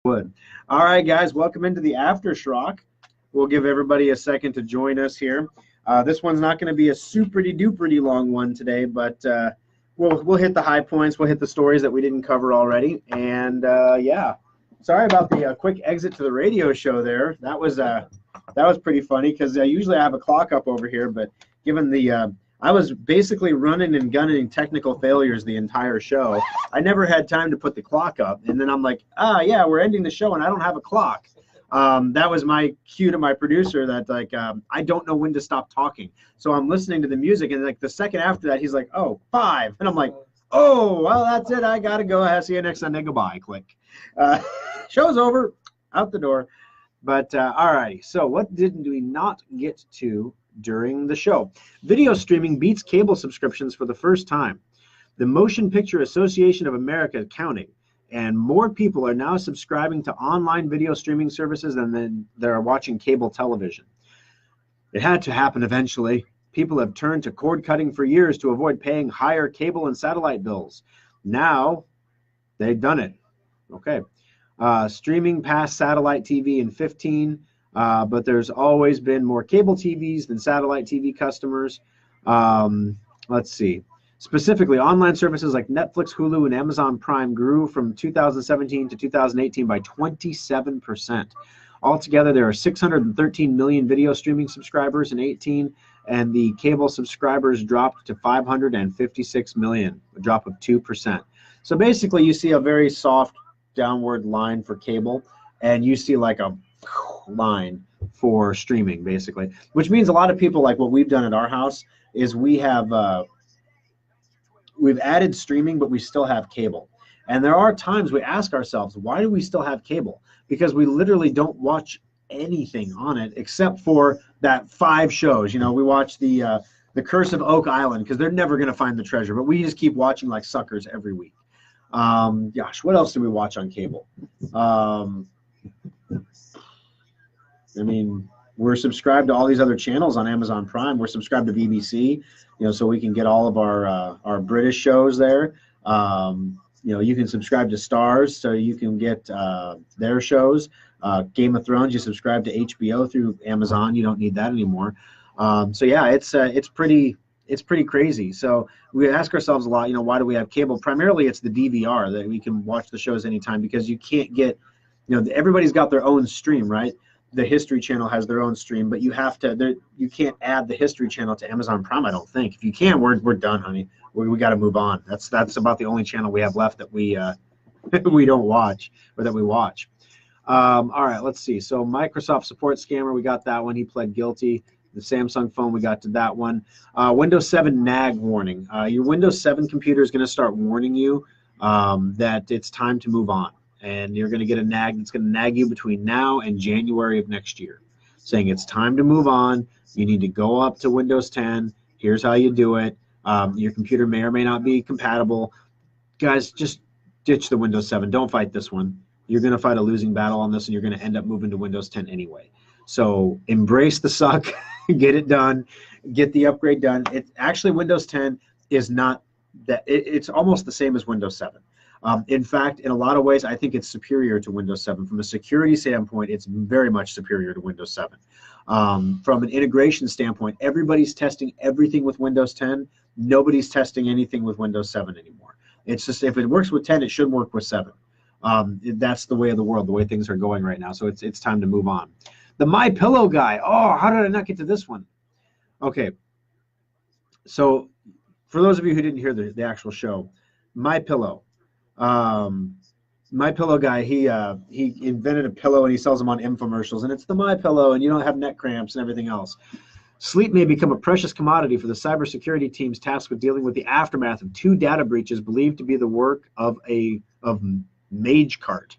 Would. All right, guys, welcome into the AfterSchrock. We'll give everybody a second to join us here. This one's not going to be a super-duper long one today, but we'll hit the high points. We'll hit the stories that we didn't cover already. And yeah, sorry about the quick exit to the radio show there. That was pretty funny because usually I have a clock up over here, but given the I was basically running and gunning technical failures the entire show. I never had time to put the clock up, and then I'm like, yeah, we're ending the show, and I don't have a clock. That was my cue to my producer that like I don't know when to stop talking. So I'm listening to the music, and like the second after that, he's like, oh, 5, and I'm like, oh, well, that's it. I gotta go. I'll see you next Sunday. Goodbye. Click. Show's over. Out the door. But all righty. So what did we not get to during the show? Video streaming beats cable subscriptions for the first time. The Motion Picture Association of America counting, and more people are now subscribing to online video streaming services than they're watching cable television. It had to happen eventually. People have turned to cord cutting for years to avoid paying higher cable and satellite bills. Now they've done it. Okay. Streaming past satellite TV in 15, but there's always been more cable TVs than satellite TV customers. Let's see. Specifically, online services like Netflix, Hulu, and Amazon Prime grew from 2017 to 2018 by 27%. Altogether, there are 613 million video streaming subscribers in 18, and the cable subscribers dropped to 556 million, a drop of 2%. So basically, you see a very soft downward line for cable, and you see like a line for streaming, basically, which means a lot of people, like what we've done at our house is we've added streaming, but we still have cable. And there are times we ask ourselves, why do we still have cable? Because we literally don't watch anything on it except for that 5 shows. You know, we watch the Curse of Oak Island because they're never going to find the treasure, but we just keep watching like suckers every week. Gosh, what else do we watch on cable? I mean, we're subscribed to all these other channels on Amazon Prime. We're subscribed to BBC, you know, so we can get all of our British shows there. You know, you can subscribe to Stars, so you can get their shows. Game of Thrones, you subscribe to HBO through Amazon. You don't need that anymore. So yeah, it's pretty crazy. So we ask ourselves a lot, you know, why do we have cable? Primarily, it's the DVR that we can watch the shows anytime because you can't get, you know, everybody's got their own stream, right? The History Channel has their own stream, but you have to, you can't add the History Channel to Amazon Prime, I don't think. If you can, we're done, honey. We got to move on. That's about the only channel we have left that we we don't watch, or that we watch. All right, let's see. So Microsoft support scammer, we got that one. He pled guilty. The Samsung phone, we got to that one. Windows 7 nag warning. Your Windows 7 computer is going to start warning you that it's time to move on. And you're going to get a nag that's going to nag you between now and January of next year, saying it's time to move on. You need to go up to Windows 10. Here's how you do it. Your computer may or may not be compatible. Guys, just ditch the Windows 7. Don't fight this one. You're going to fight a losing battle on this, and you're going to end up moving to Windows 10 anyway. So embrace the suck, get it done, get the upgrade done. It's actually, Windows 10 is not that. It's almost the same as Windows 7. In fact, in a lot of ways, I think it's superior to Windows 7. From a security standpoint, it's very much superior to Windows 7. From an integration standpoint, everybody's testing everything with Windows 10. Nobody's testing anything with Windows 7 anymore. It's just, if it works with 10, it should work with 7. That's the way of the world, the way things are going right now. So it's time to move on. The MyPillow guy. Oh, how did I not get to this one? Okay. So for those of you who didn't hear the actual show, MyPillow. MyPillow guy, he invented a pillow and he sells them on infomercials, and it's the MyPillow, and you don't have neck cramps and everything else. Sleep may become a precious commodity for the cybersecurity teams tasked with dealing with the aftermath of 2 data breaches believed to be the work of MageCart.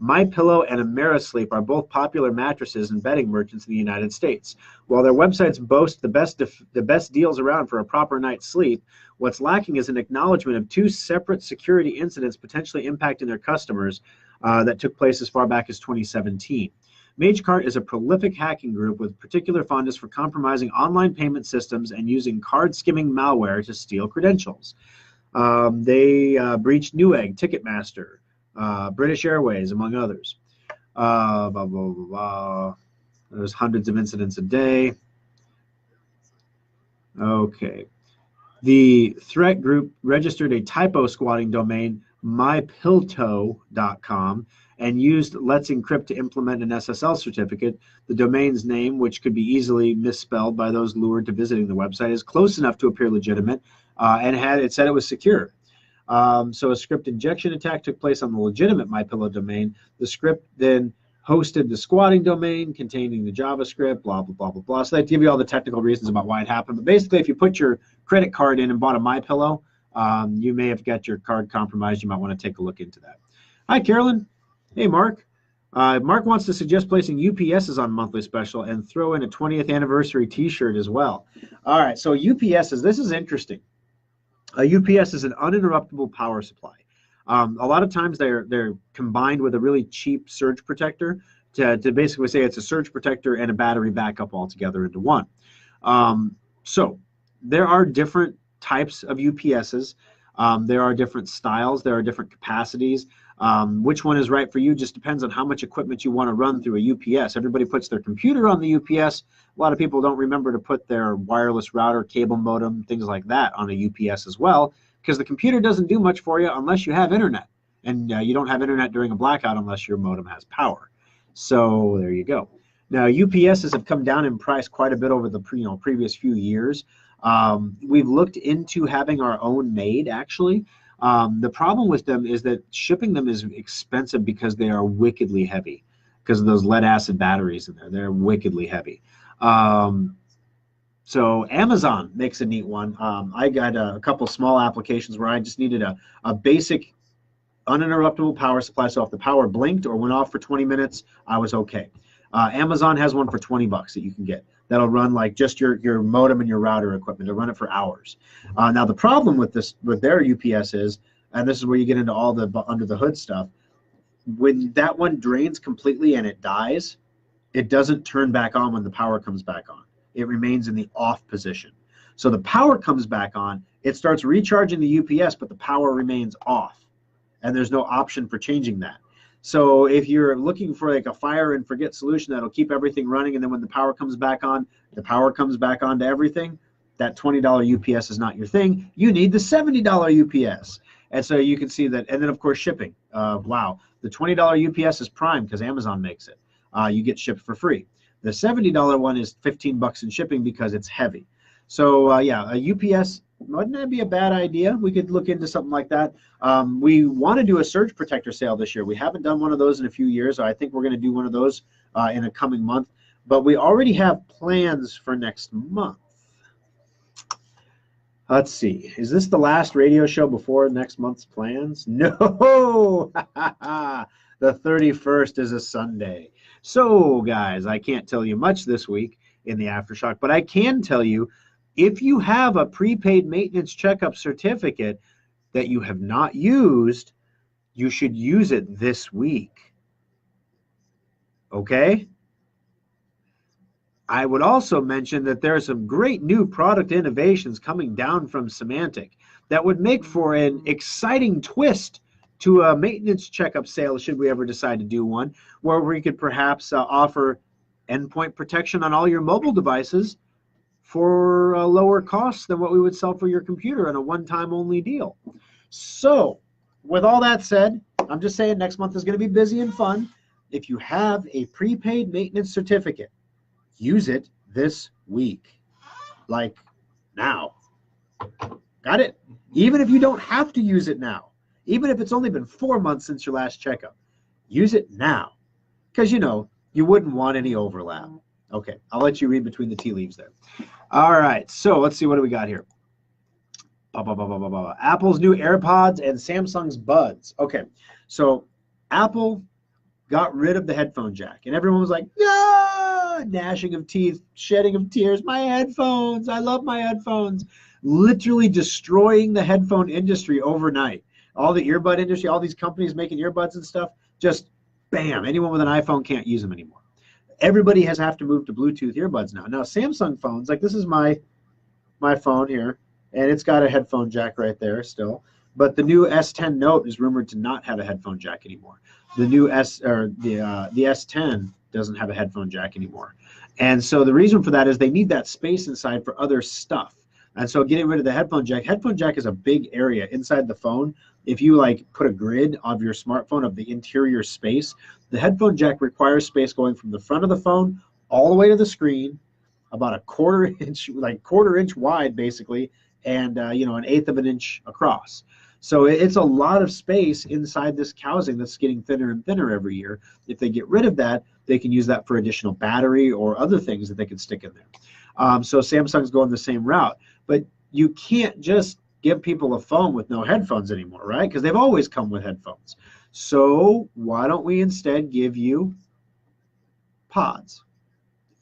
MyPillow and AmeriSleep are both popular mattresses and bedding merchants in the United States. While their websites boast the best deals around for a proper night's sleep, what's lacking is an acknowledgement of 2 separate security incidents potentially impacting their customers that took place as far back as 2017. MageCart is a prolific hacking group with particular fondness for compromising online payment systems and using card-skimming malware to steal credentials. They breached Newegg, Ticketmaster, British Airways, among others. Blah, blah, blah, blah. There's hundreds of incidents a day. Okay. The threat group registered a typo squatting domain, mypilto.com, and used Let's Encrypt to implement an SSL certificate. The domain's name, which could be easily misspelled by those lured to visiting the website, is close enough to appear legitimate, and it said it was secure. So a script injection attack took place on the legitimate MyPillow domain. The script then hosted the squatting domain containing the JavaScript, blah, blah, blah, blah, blah. So they give you all the technical reasons about why it happened. But basically, if you put your credit card in and bought a MyPillow, you may have got your card compromised. You might want to take a look into that. Hi, Carolyn. Hey, Mark. Mark wants to suggest placing UPSs on monthly special and throw in a 20th anniversary T-shirt as well. All right, so UPSs, this is interesting. A UPS is an uninterruptible power supply. A lot of times they're combined with a really cheap surge protector to basically say it's a surge protector and a battery backup all together into one. So there are different types of UPSs. There are different styles. There are different capacities. Which one is right for you just depends on how much equipment you want to run through a UPS. Everybody puts their computer on the UPS. A lot of people don't remember to put their wireless router, cable modem, things like that on a UPS as well, because the computer doesn't do much for you unless you have internet. And you don't have internet during a blackout unless your modem has power. So there you go. Now, UPSs have come down in price quite a bit over the previous few years. We've looked into having our own made, actually. The problem with them is that shipping them is expensive because they are wickedly heavy, because of those lead acid batteries in there. They're wickedly heavy. So Amazon makes a neat one. I got a couple small applications where I just needed a basic uninterruptible power supply. So if the power blinked or went off for 20 minutes, I was okay. Amazon has one for $20 that you can get. That'll run like just your modem and your router equipment. It'll run it for hours. Now the problem with their UPS is, and this is where you get into all the under the hood stuff, when that one drains completely and it dies, it doesn't turn back on when the power comes back on. It remains in the off position. So the power comes back on, it starts recharging the UPS, but the power remains off. And there's no option for changing that. So if you're looking for like a fire and forget solution that'll keep everything running, and then when the power comes back on, the power comes back on to everything, that $20 UPS is not your thing. You need the $70 UPS. And so you can see that. And then, of course, shipping. Wow. The $20 UPS is Prime because Amazon makes it. You get shipped for free. The $70 one is $15 in shipping because it's heavy. So, yeah, a UPS, wouldn't that be a bad idea? We could look into something like that. We want to do a surge protector sale this year. We haven't done one of those in a few years. I think we're going to do one of those in a coming month. But we already have plans for next month. Let's see. Is this the last radio show before next month's plans? No! The 31st is a Sunday. So, guys, I can't tell you much this week in the Aftershock, but I can tell you, if you have a prepaid maintenance checkup certificate that you have not used, you should use it this week. Okay? I would also mention that there are some great new product innovations coming down from Symantec that would make for an exciting twist to a maintenance checkup sale, should we ever decide to do one, where we could perhaps offer endpoint protection on all your mobile devices for a lower cost than what we would sell for your computer in a one-time only deal. So, with all that said, I'm just saying next month is going to be busy and fun. If you have a prepaid maintenance certificate, use it this week, like now. Got it? Even if you don't have to use it now, even if it's only been 4 months since your last checkup, use it now, because you wouldn't want any overlap. Okay, I'll let you read between the tea leaves there. All right, so let's see, what do we got here? Apple's new AirPods and Samsung's Buds. Okay, so Apple got rid of the headphone jack, and everyone was like, no, gnashing of teeth, shedding of tears, my headphones, I love my headphones, literally destroying the headphone industry overnight. All the earbud industry, all these companies making earbuds and stuff, just bam, anyone with an iPhone can't use them anymore. Everybody has to move to Bluetooth earbuds now. Now, Samsung phones, like this is my phone here, and it's got a headphone jack right there still. But the new S10 Note is rumored to not have a headphone jack anymore. the new the S10 doesn't have a headphone jack anymore. And so the reason for that is they need that space inside for other stuff. And so getting rid of the headphone jack is a big area inside the phone. If you like put a grid of your smartphone of the interior space, the headphone jack requires space going from the front of the phone all the way to the screen, about a quarter inch wide basically, and an eighth of an inch across. So it's a lot of space inside this housing that's getting thinner and thinner every year. If they get rid of that, they can use that for additional battery or other things that they can stick in there. So Samsung's going the same route. But you can't just give people a phone with no headphones anymore, right? Because they've always come with headphones. So why don't we instead give you pods?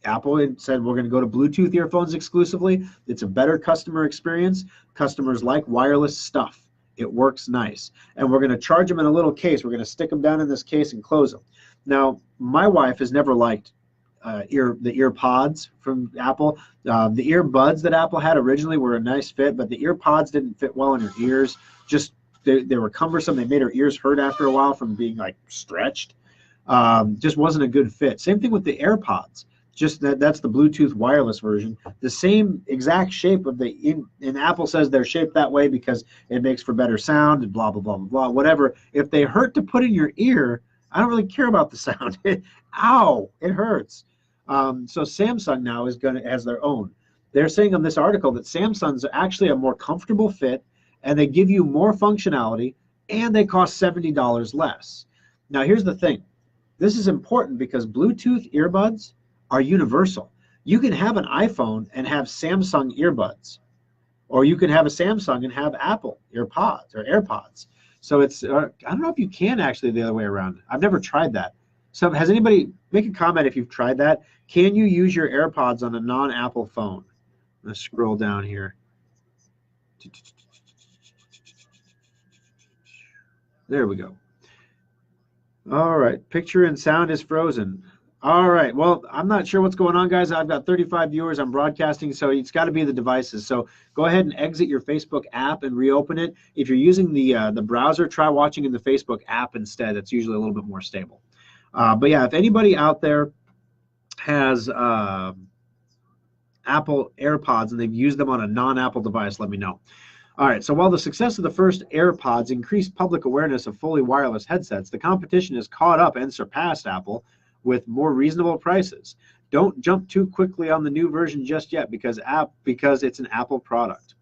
Apple said we're going to go to Bluetooth earphones exclusively. It's a better customer experience. Customers like wireless stuff. It works nice. And we're going to charge them in a little case. We're going to stick them down in this case and close them. Now, my wife has never liked the ear pods from Apple. The earbuds that Apple had originally were a nice fit, but the ear pods didn't fit well in her ears. Just they were cumbersome. They made her ears hurt after a while from being like stretched. Just wasn't a good fit. Same thing with the AirPods. Just that's the Bluetooth wireless version. The same exact shape of and Apple says they're shaped that way because it makes for better sound and blah, blah, blah, blah, blah, whatever. If they hurt to put in your ear, I don't really care about the sound. Ow, it hurts. So Samsung now has their own. They're saying on this article that Samsung's actually a more comfortable fit, and they give you more functionality, and they cost $70 less. Now here's the thing. This is important because Bluetooth earbuds are universal. You can have an iPhone and have Samsung earbuds, or you can have a Samsung and have Apple earpods or AirPods. So it's I don't know if you can actually the other way around. I've never tried that. So has anybody, make a comment if you've tried that. Can you use your AirPods on a non-Apple phone? I'm going to scroll down here. There we go. All right, picture and sound is frozen. All right, well, I'm not sure what's going on, guys. I've got 35 viewers. I'm broadcasting, so it's got to be the devices. So go ahead and exit your Facebook app and reopen it. If you're using the browser, try watching in the Facebook app instead. It's usually a little bit more stable. But yeah, if anybody out there has Apple AirPods and they've used them on a non-Apple device, let me know. All right, so while the success of the first AirPods increased public awareness of fully wireless headsets, the competition has caught up and surpassed Apple with more reasonable prices. Don't jump too quickly on the new version just yet because it's an Apple product.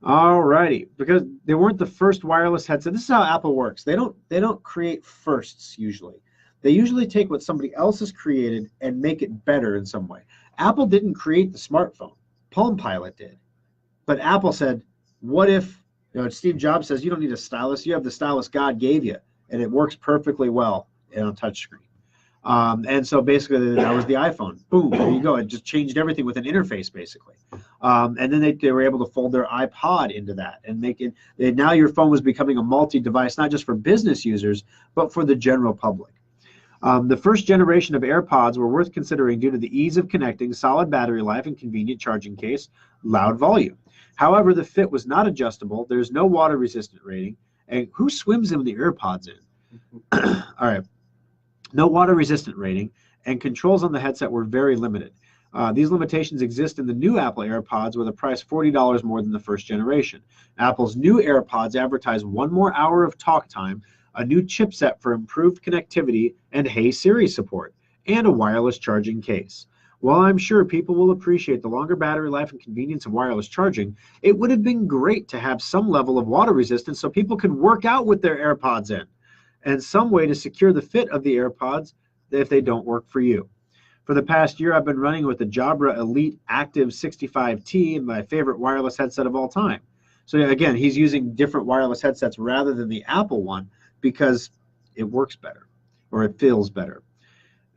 All righty, because they weren't the first wireless headset. This is how Apple works. They don't create firsts usually. They usually take what somebody else has created and make it better in some way. Apple didn't create the smartphone. Palm Pilot did. But Apple said, what if, Steve Jobs says, you don't need a stylus. You have the stylus God gave you, and it works perfectly well on a touchscreen. And so basically that was the iPhone. Boom, there you go. It just changed everything with an interface basically. And then they were able to fold their iPod into that and make it, now your phone was becoming a multi-device, not just for business users, but for the general public. The first generation of AirPods were worth considering due to the ease of connecting, solid battery life, and convenient charging case, loud volume. However, the fit was not adjustable. There's no water resistant rating. And who swims in the AirPods in? All right. No water resistant rating, and controls on the headset were very limited. These limitations exist in the new Apple AirPods with a price $40 more than the first generation. Apple's new AirPods advertise 1 more hour of talk time, a new chipset for improved connectivity and Hey Siri support, and a wireless charging case. While I'm sure people will appreciate the longer battery life and convenience of wireless charging, it would have been great to have some level of water resistance so people can work out with their AirPods in, and some way to secure the fit of the AirPods if they don't work for you. For the past year, I've been running with the Jabra Elite Active 65T, my favorite wireless headset of all time. So again, he's using different wireless headsets rather than the Apple one because it works better, or it feels better.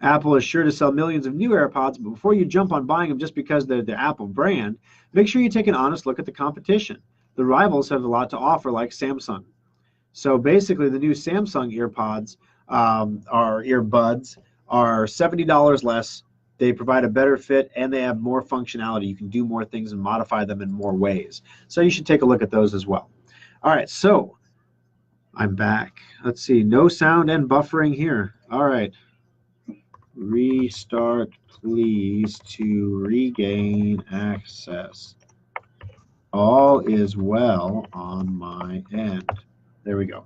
Apple is sure to sell millions of new AirPods, but before you jump on buying them just because they're the Apple brand, make sure you take an honest look at the competition. The rivals have a lot to offer, like Samsung. So basically, the new Samsung earbuds are $70 less. They provide a better fit, and they have more functionality. You can do more things and modify them in more ways. So you should take a look at those as well. All right, so I'm back. Let's see. No sound and buffering here. All right. Restart, please, to regain access. All is well on my end. There we go.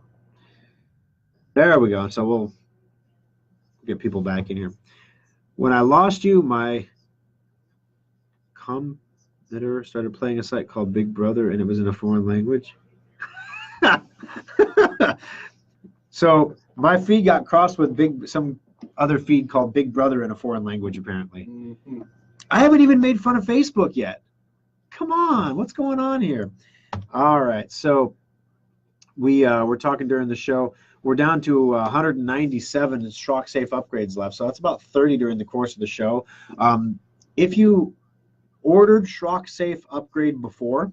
There we go. So we'll get people back in here. When I lost you, my competitor started playing a site called Big Brother, and it was in a foreign language. So my feed got crossed with some other feed called Big Brother in a foreign language, apparently. Mm-hmm. I haven't even made fun of Facebook yet. Come on, what's going on here? All right, so we're talking during the show. We're down to 197 Schrock Safe upgrades left, so that's about 30 during the course of the show. If you ordered Schrock Safe upgrade before,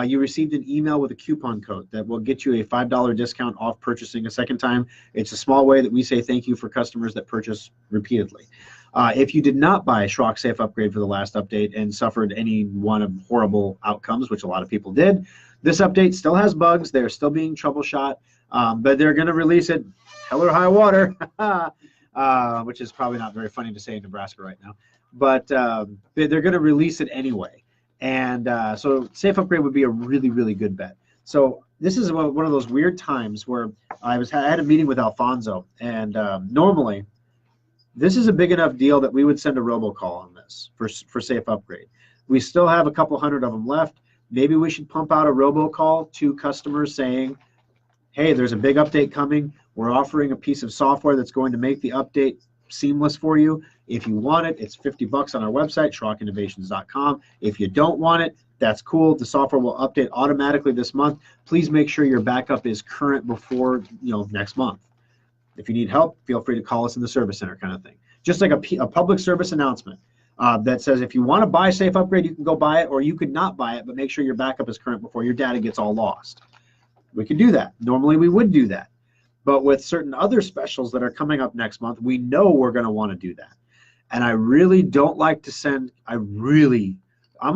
you received an email with a coupon code that will get you a $5 discount off purchasing a second time. It's a small way that we say thank you for customers that purchase repeatedly. If you did not buy Schrock Safe upgrade for the last update and suffered any one of horrible outcomes, which a lot of people did, this update still has bugs. They're still being troubleshot, but they're going to release it hell or high water, which is probably not very funny to say in Nebraska right now. But they're going to release it anyway. And so Safe Upgrade would be a really, really good bet. So this is one of those weird times where I had a meeting with Alfonso, and normally this is a big enough deal that we would send a robocall on this for Safe Upgrade. We still have a couple hundred of them left. Maybe we should pump out a robocall to customers saying, hey, there's a big update coming. We're offering a piece of software that's going to make the update seamless for you. If you want it, it's $50 on our website, SchrockInnovations.com. If you don't want it, that's cool. The software will update automatically this month. Please make sure your backup is current before next month. If you need help, feel free to call us in the service center, kind of thing. Just like a public service announcement that says if you want to buy Safe Upgrade, you can go buy it, or you could not buy it, but make sure your backup is current before your data gets all lost. We could do that. Normally we would do that. But with certain other specials that are coming up next month, we know we're going to want to do that. And I really don't like to send, I'm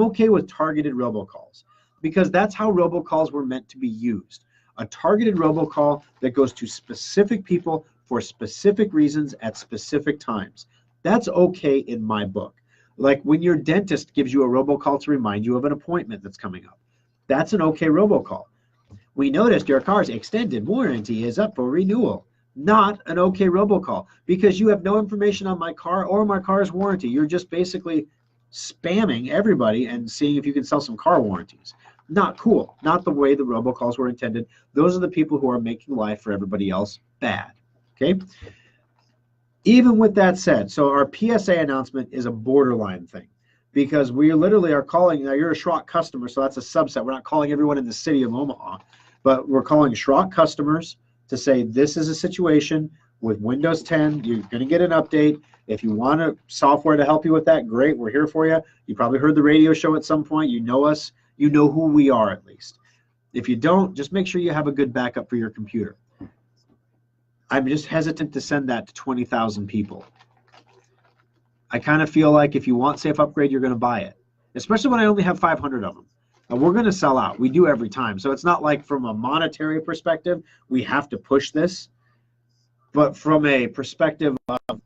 okay with targeted robocalls because that's how robocalls were meant to be used. A targeted robocall that goes to specific people for specific reasons at specific times. That's okay in my book. Like when your dentist gives you a robocall to remind you of an appointment that's coming up. That's an okay robocall. We noticed your car's extended warranty is up for renewal. Not an okay robocall because you have no information on my car or my car's warranty. You're just basically spamming everybody and seeing if you can sell some car warranties. Not cool. Not the way the robocalls were intended. Those are the people who are making life for everybody else bad. Okay? Even with that said, so our PSA announcement is a borderline thing because we literally are calling, now you're a Schrock customer, so that's a subset. We're not calling everyone in the city of Omaha, but we're calling Schrock customers to say this is a situation with Windows 10. You're going to get an update. If you want a software to help you with that, great. We're here for you. You probably heard the radio show at some point. You know us. You know who we are at least. If you don't, just make sure you have a good backup for your computer. I'm just hesitant to send that to 20,000 people. I kind of feel like if you want Safe Upgrade, you're going to buy it, especially when I only have 500 of them. And we're going to sell out. We do every time. So it's not like from a monetary perspective, we have to push this. But from a perspective of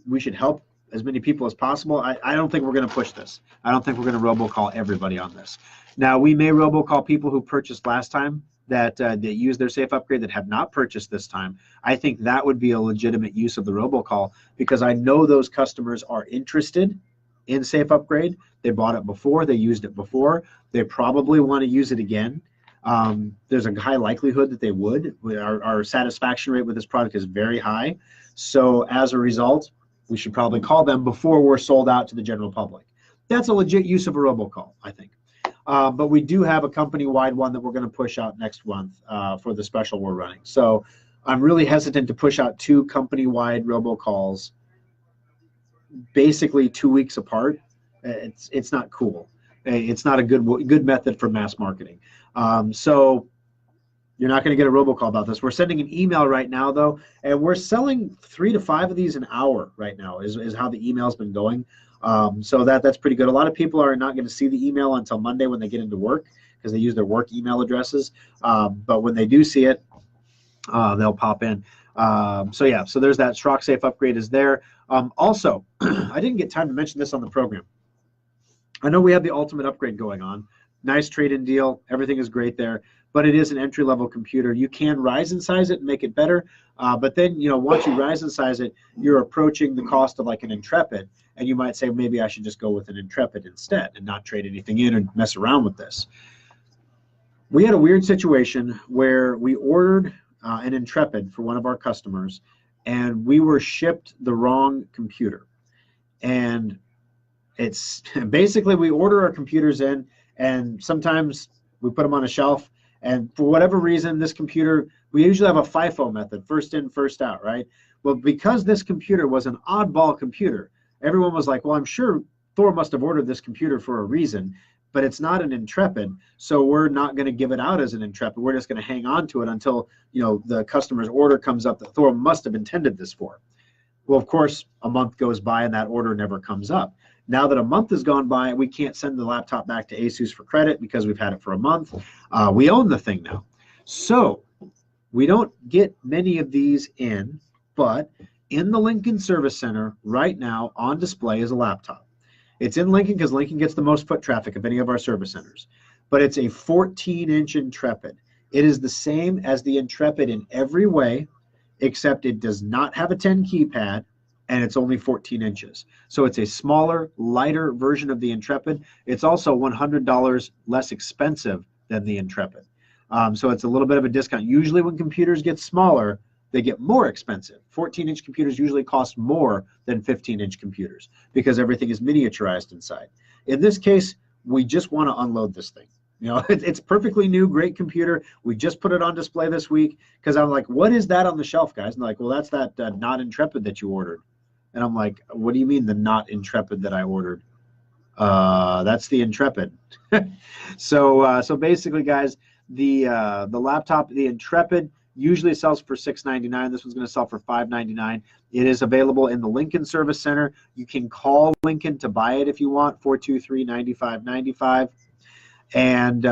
we should help as many people as possible, I don't think we're going to push this. I don't think we're going to robocall everybody on this. Now, we may robocall people who purchased last time that use their Safe Upgrade that have not purchased this time. I think that would be a legitimate use of the robocall because I know those customers are interested in Safe Upgrade. They bought it before. They used it before. They probably want to use it again. There's a high likelihood that they would. Our satisfaction rate with this product is very high. So as a result, we should probably call them before we're sold out to the general public. That's a legit use of a robocall, I think. But we do have a company-wide one that we're going to push out next month for the special we're running. So I'm really hesitant to push out 2 company-wide robocalls basically 2 weeks apart. It's not cool. It's not a good method for mass marketing. So you're not going to get a robocall about this. We're sending an email right now, though, and we're selling 3 to 5 of these an hour right now is how the email's been going. So that's pretty good. A lot of people are not going to see the email until Monday when they get into work because they use their work email addresses. But when they do see it, they'll pop in. So yeah, so there's that Schrock Safe upgrade is there. Also, I didn't get time to mention this on the program. I know we have the ultimate upgrade going on. Nice trade-in deal. Everything is great there, but it is an entry-level computer. You can rise and size it and make it better, but then, you know, once you rise and size it, you're approaching the cost of like an Intrepid, and you might say, maybe I should just go with an Intrepid instead and not trade anything in and mess around with this. We had a weird situation where we ordered an Intrepid for one of our customers, and we were shipped the wrong computer. And it's basically, we order our computers in, and sometimes we put them on a shelf, and for whatever reason, this computer, we usually have a FIFO method, first in, first out, right? Well, because this computer was an oddball computer, everyone was like, well, I'm sure Thor must have ordered this computer for a reason, but it's not an Intrepid, so we're not going to give it out as an Intrepid. We're just going to hang on to it until, you know, the customer's order comes up that Thor must have intended this for. Well, of course, a month goes by and that order never comes up. Now that a month has gone by, we can't send the laptop back to ASUS for credit because we've had it for a month. We own the thing now. So we don't get many of these in, but in the Lincoln Service Center right now on display is a laptop. It's in Lincoln because Lincoln gets the most foot traffic of any of our service centers. But it's a 14-inch Intrepid. It is the same as the Intrepid in every way, except it does not have a 10 keypad, and it's only 14 inches. So it's a smaller, lighter version of the Intrepid. It's also $100 less expensive than the Intrepid. So it's a little bit of a discount. Usually when computers get smaller, they get more expensive. 14-inch computers usually cost more than 15-inch computers because everything is miniaturized inside. In this case, we just want to unload this thing. You know, it's perfectly new, great computer. We just put it on display this week because I'm like, what is that on the shelf, guys? And they're like, well, that's that not Intrepid that you ordered. And I'm like, what do you mean the not Intrepid that I ordered? That's the Intrepid. So basically, guys, the laptop, the Intrepid, usually sells for $699. This one's going to sell for $599. It is available in the Lincoln Service Center. You can call Lincoln to buy it if you want, 423-9595. And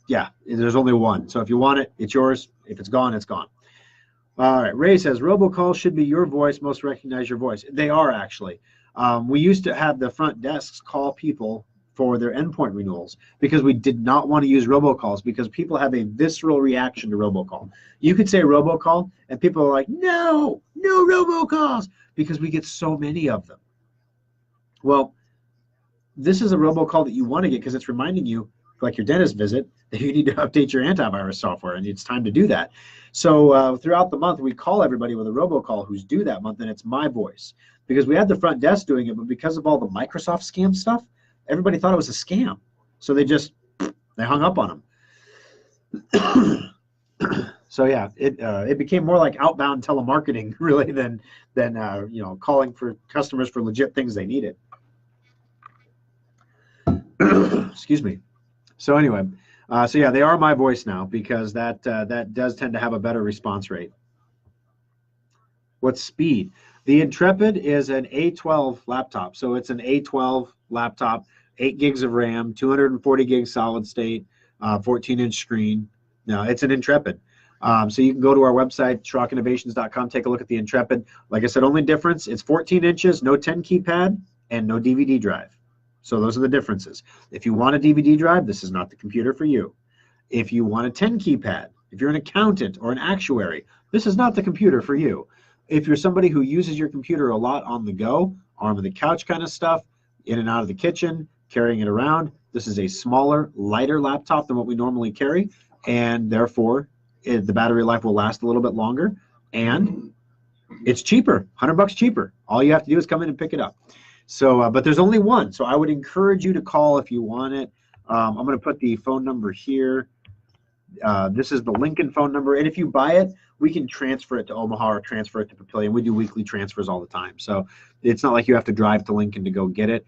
yeah, there's only one. So if you want it, it's yours. If it's gone, it's gone. All right. Ray says, robocalls should be your voice. Most recognize your voice. They are actually. We used to have the front desks call people for their endpoint renewals because we did not want to use robocalls because people have a visceral reaction to robocall. You could say robocall and people are like, no robocalls, because we get so many of them. Well, this is a robocall that you want to get because it's reminding you, like your dentist visit, that you need to update your antivirus software, and it's time to do that. So throughout the month, we call everybody with a robocall who's due that month, and it's my voice. Because we had the front desk doing it, but because of all the Microsoft scam stuff, everybody thought it was a scam. So they hung up on them. So yeah, it became more like outbound telemarketing really than you know, calling for customers for legit things they needed. Excuse me. So anyway, so yeah, they are my voice now because that does tend to have a better response rate. What's speed? The Intrepid is an A12 laptop. So it's an A12 laptop, 8 gigs of RAM, 240 gigs solid state, 14-inch screen. No, it's an Intrepid. So you can go to our website, SchrockInnovations.com, take a look at the Intrepid. Like I said, only difference, it's 14 inches, no 10 keypad, and no DVD drive. So those are the differences. If you want a DVD drive, this is not the computer for you. If you want a 10 keypad, if you're an accountant or an actuary, this is not the computer for you. If you're somebody who uses your computer a lot on the go, arm of the couch kind of stuff, in and out of the kitchen, carrying it around, this is a smaller, lighter laptop than what we normally carry, and therefore the battery life will last a little bit longer, and it's cheaper, $100 cheaper. All you have to do is come in and pick it up. So, but there's only one, so I would encourage you to call if you want it. I'm going to put the phone number here. This is the Lincoln phone number, and if you buy it, we can transfer it to Omaha or transfer it to Papillion. We do weekly transfers all the time, so it's not like you have to drive to Lincoln to go get it.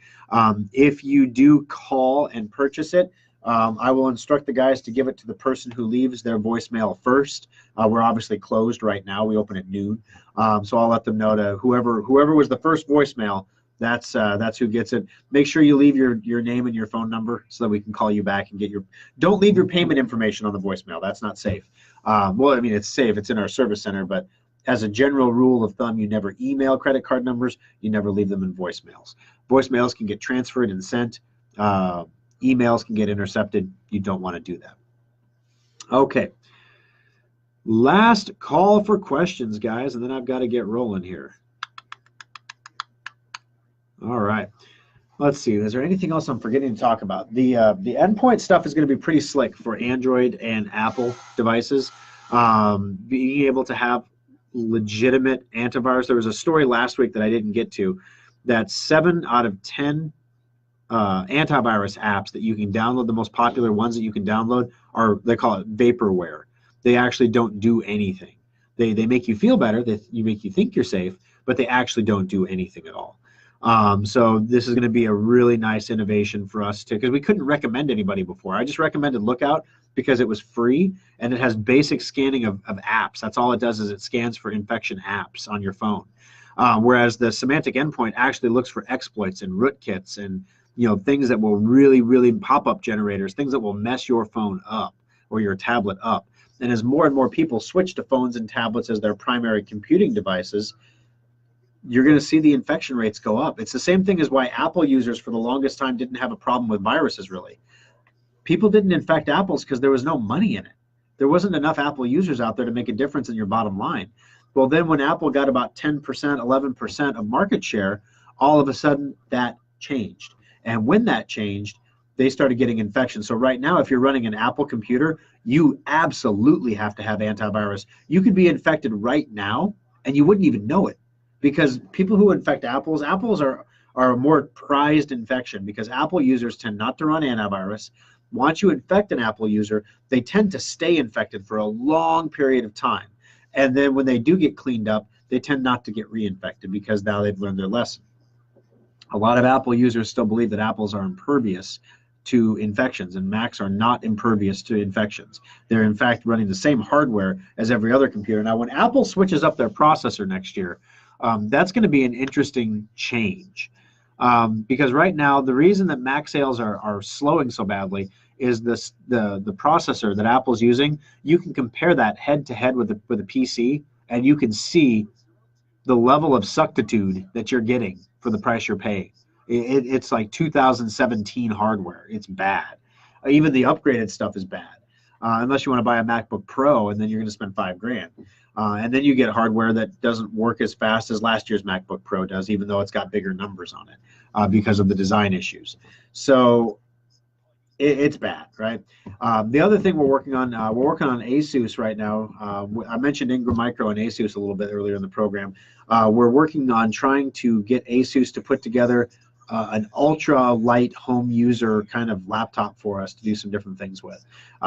If you do call and purchase it, I will instruct the guys to give it to the person who leaves their voicemail first. We're obviously closed right now. We open at noon, so I'll let them know to whoever was the first voicemail. That's who gets it. Make sure you leave your name and your phone number so that we can call you back and get your. Don't leave your payment information on the voicemail. That's not safe. Well, I mean, it's safe. It's in our service center, but as a general rule of thumb, you never email credit card numbers. You never leave them in voicemails. Voicemails can get transferred and sent. Emails can get intercepted. You don't want to do that. Okay. Last call for questions, guys, and then I've got to get rolling here. All right. Let's see. Is there anything else I'm forgetting to talk about? The endpoint stuff is going to be pretty slick for Android and Apple devices. Being able to have legitimate antivirus. There was a story last week that I didn't get to that 7 out of 10 antivirus apps that you can download, the most popular ones that you can download are, they call it vaporware. They actually don't do anything. They make you feel better. They make you think you're safe, but they actually don't do anything at all. So this is going to be a really nice innovation for us too, because we couldn't recommend anybody before. I just recommended Lookout because it was free and it has basic scanning of apps. That's all it does, is it scans for infection apps on your phone. Whereas the semantic endpoint actually looks for exploits and rootkits and things that will really pop-up generators, things that will mess your phone up or your tablet up. And as more and more people switch to phones and tablets as their primary computing devices, you're going to see the infection rates go up. It's the same thing as why Apple users for the longest time didn't have a problem with viruses, really. People didn't infect Apples because there was no money in it. There wasn't enough Apple users out there to make a difference in your bottom line. Well, then when Apple got about 10%, 11% of market share, all of a sudden that changed. And when that changed, they started getting infections. So right now, if you're running an Apple computer, you absolutely have to have antivirus. You could be infected right now and you wouldn't even know it, because people who infect apples are a more prized infection, because Apple users tend not to run antivirus. Once you infect an Apple user, they tend to stay infected for a long period of time. And then when they do get cleaned up, they tend not to get reinfected because now they've learned their lesson. A lot of Apple users still believe that apples are impervious to infections, and Macs are not impervious to infections. They're in fact running the same hardware as every other computer. Now, when Apple switches up their processor next year, that's going to be an interesting change, because right now the reason that Mac sales are slowing so badly is the processor that Apple's using. You can compare that head to head with a PC, and you can see the level of suctitude that you're getting for the price you're paying. It's like 2017 hardware. It's bad. Even the upgraded stuff is bad, unless you want to buy a MacBook Pro, and then you're going to spend $5,000. And then you get hardware that doesn't work as fast as last year's MacBook Pro does, even though it's got bigger numbers on it because of the design issues. So it's bad, right? The other thing we're working on Asus right now. I mentioned Ingram Micro and Asus a little bit earlier in the program. We're working on trying to get Asus to put together an ultra light home user kind of laptop for us to do some different things with.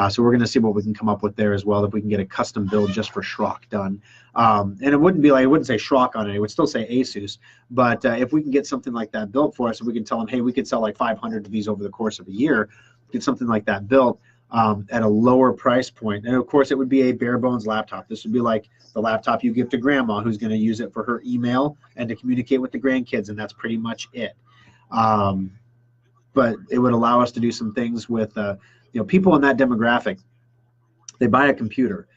So we're going to see what we can come up with there as well, if we can get a custom build just for Schrock done. And it wouldn't say Schrock on it, it would still say Asus. But if we can get something like that built for us, and we can tell them, hey, we could sell like 500 of these over the course of a year, get something like that built at a lower price point. And of course, it would be a bare bones laptop. This would be like the laptop you give to grandma, who's going to use it for her email and to communicate with the grandkids, and that's pretty much it. But it would allow us to do some things with people in that demographic. They buy a computer,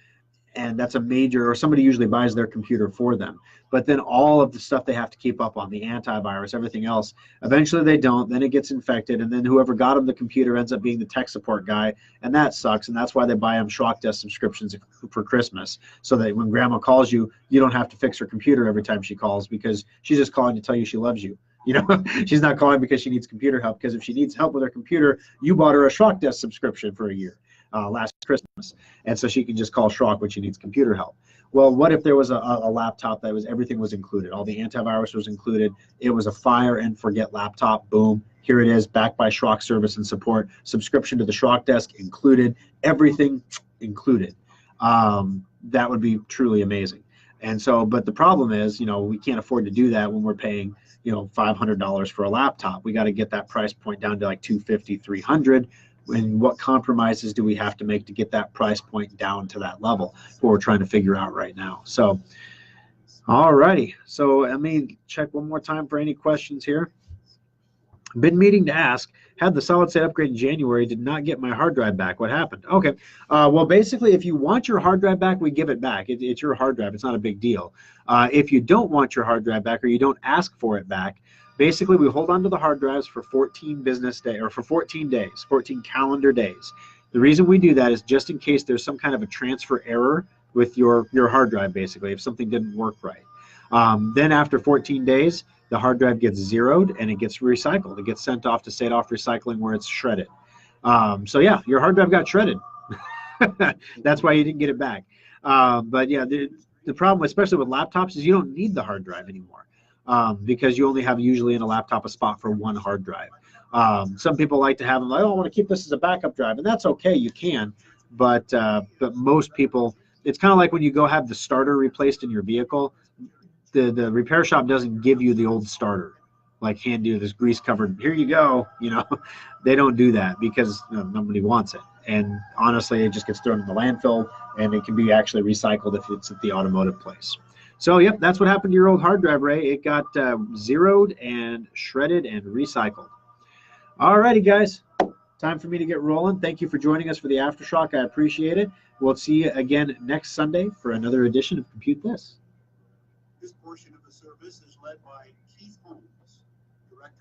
and that's a major, or somebody usually buys their computer for them. But then all of the stuff they have to keep up on, the antivirus, everything else, eventually they don't, then it gets infected, and then whoever got them the computer ends up being the tech support guy, and that sucks. And that's why they buy them Schrock Desk subscriptions for Christmas, so that when grandma calls you, you don't have to fix her computer every time she calls, because she's just calling to tell you she loves you. She's not calling because she needs computer help, because if she needs help with her computer, you bought her a Schrock Desk subscription for a year last Christmas, and so she can just call Schrock when she needs computer help. Well, what if there was a laptop that everything was included, all the antivirus was included, it was a fire and forget laptop, boom, here it is, backed by Schrock service and support, subscription to the Schrock Desk included, everything included. That would be truly amazing. And so, but the problem is, we can't afford to do that when we're paying $500 for a laptop. We got to get that price point down to like $250, $300. And what compromises do we have to make to get that price point down to that level? What we're trying to figure out right now. So, all righty. So let me check one more time for any questions here. Been meaning to ask, had the solid state upgrade in January, did not get my hard drive back. What happened? Okay. Well, basically, if you want your hard drive back, we give it back. It's your hard drive. It's not a big deal. If you don't want your hard drive back or you don't ask for it back, basically, we hold on to the hard drives for 14 business days or for 14 days, 14 calendar days. The reason we do that is just in case there's some kind of a transfer error with your hard drive, basically, if something didn't work right. Then after 14 days, the hard drive gets zeroed and it gets recycled. It gets sent off to State Off Recycling where it's shredded. So yeah, your hard drive got shredded. That's why you didn't get it back. But yeah, the problem, especially with laptops, is you don't need the hard drive anymore because you only have usually in a laptop a spot for one hard drive. Some people like to have them like, oh, I want to keep this as a backup drive, and that's okay, you can. But most people, it's kind of like when you go have the starter replaced in your vehicle. The repair shop doesn't give you the old starter, like hand you this grease covered, here you go, they don't do that because nobody wants it. And honestly, it just gets thrown in the landfill and it can be actually recycled if it's at the automotive place. So yep, that's what happened to your old hard drive, Ray. It got zeroed and shredded and recycled. All righty, guys, time for me to get rolling. Thank you for joining us for the Aftershock. I appreciate it. We'll see you again next Sunday for another edition of Compute This. This portion of the service is led by Keith Holmes, Director